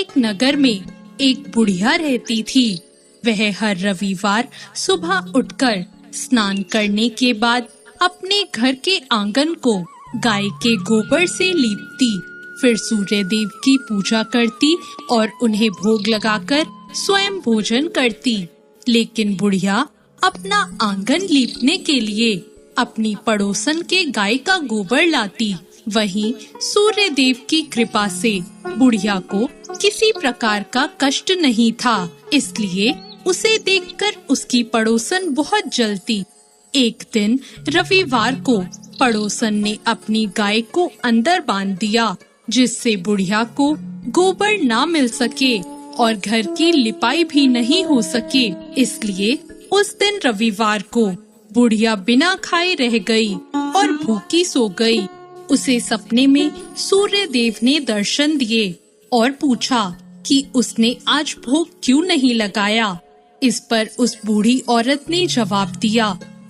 एक नगर में एक बुढ़िया रहती थी। वह हर रविवार सुबह उठकर स्नान करने के बाद अपने घर के आंगन को गाय के गोबर से लीपती, फिर सूर्य देव की पूजा करती और उन्हें भोग लगाकर स्वयं भोजन करती। लेकिन बुढ़िया अपना आंगन लीपने के लिए अपनी पड़ोसन के गाय का गोबर लाती। वहीं सूर्य देव की कृपा से बुढ़िया को किसी प्रकार का कष्ट नहीं था, इसलिए उसे देखकर उसकी पड़ोसन बहुत जलती। एक दिन रविवार को पड़ोसन ने अपनी गाय को अंदर बांध दिया, जिससे बुढ़िया को गोबर ना मिल सके और घर की लिपाई भी नहीं हो सके। इसलिए उस दिन रविवार को बुढ़िया बिना खाए रह गई और भूखी सो गई। उसे सपने में सूर्य देव ने दर्शन दिए और पूछा कि उसने आज भोग क्यों नहीं लगाया। इस पर उस बूढ़ी औरत ने जवाब दिया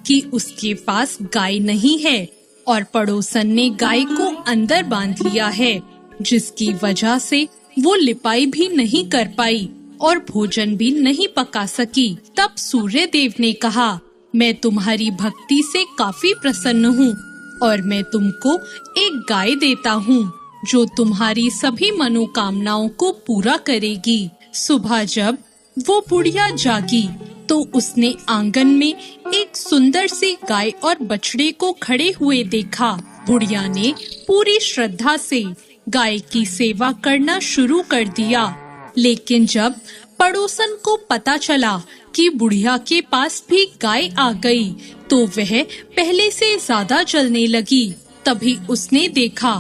कि उसके पास गाय नहीं है और पड़ोसन ने गाय को अंदर बांध लिया है, जिसकी वजह से वो लिपाई भी नहीं कर पाई और भोजन भी नहीं पका सकी। तब सूर्य देव ने कहा, मैं तुम्हारी भक्ति से काफी प्रसन्न हूँ और मैं तुमको एक गाय देता हूँ जो तुम्हारी सभी मनोकामनाओं को पूरा करेगी। सुबह जब वो बुढ़िया जागी तो उसने आंगन में एक सुंदर सी गाय और बछड़े को खड़े हुए देखा। बुढ़िया ने पूरी श्रद्धा से गाय की सेवा करना शुरू कर दिया। लेकिन जब पड़ोसन को पता चला कि बुढ़िया के पास भी गाय आ गई, तो वह पहले से ज्यादा जलने लगी। तभी उसने देखा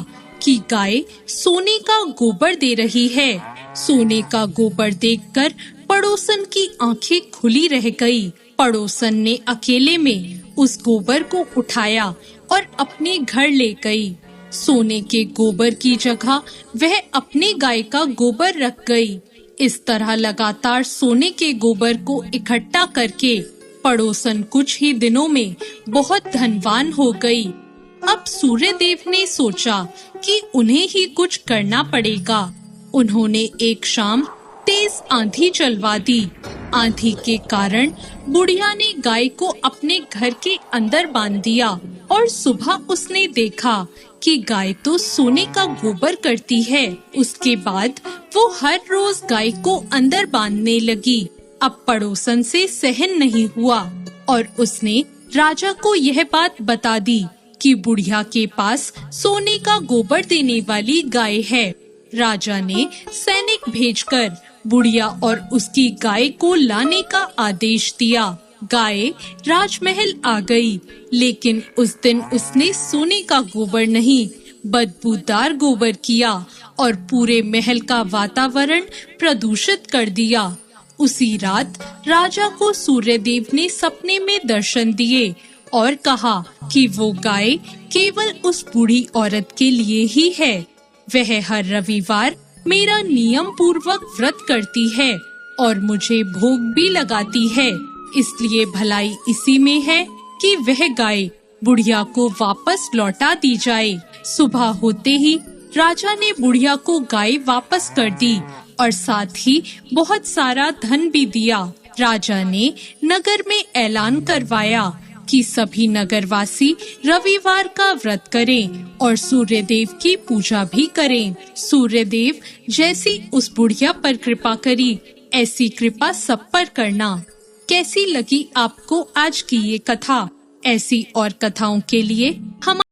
कि गाय सोने का गोबर दे रही है। सोने का गोबर देखकर पड़ोसन की आंखें खुली रह गई। पड़ोसन ने अकेले में उस गोबर को उठाया और अपने घर ले गई। सोने के गोबर की जगह वह अपने गाय का गोबर रख गई। इस तरह लगातार सोने के गोबर को इकट्ठा करके पड़ोसन कुछ ही दिनों में बहुत धनवान हो गई। अब सूर्य देव ने सोचा कि उन्हें ही कुछ करना पड़ेगा। उन्होंने एक शाम तेज आंधी चलवा दी। आंधी के कारण बुढ़िया ने गाय को अपने घर के अंदर बांध दिया और सुबह उसने देखा कि गाय तो सोने का गोबर करती है। उसके बाद वो हर रोज गाय को अंदर बांधने लगी। अब पड़ोसन से सहन नहीं हुआ और उसने राजा को यह बात बता दी कि बुढ़िया के पास सोने का गोबर देने वाली गाय है। राजा ने सैनिक भेजकर बुढ़िया और उसकी गाय को लाने का आदेश दिया। गाय राजमहल आ गई, लेकिन उस दिन उसने सोने का गोबर नहीं, बदबूदार गोबर किया और पूरे महल का वातावरण प्रदूषित कर दिया। उसी रात राजा को सूर्यदेव ने सपने में दर्शन दिए और कहा कि वो गाय केवल उस बूढ़ी औरत के लिए ही है। वह हर रविवार मेरा नियम पूर्वक व्रत करती है और मुझे भोग भी लगाती है, इसलिए भलाई इसी में है कि वह गाय बुढ़िया को वापस लौटा दी जाए। सुबह होते ही राजा ने बुढ़िया को गाय वापस कर दी और साथ ही बहुत सारा धन भी दिया। राजा ने नगर में ऐलान करवाया कि सभी नगरवासी रविवार का व्रत करें और सूर्यदेव की पूजा भी करें। सूर्यदेव जैसी उस बुढ़िया पर कृपा करी, ऐसी कृपा सब पर करना। कैसी लगी आपको आज की ये कथा? ऐसी और कथाओं के लिए हम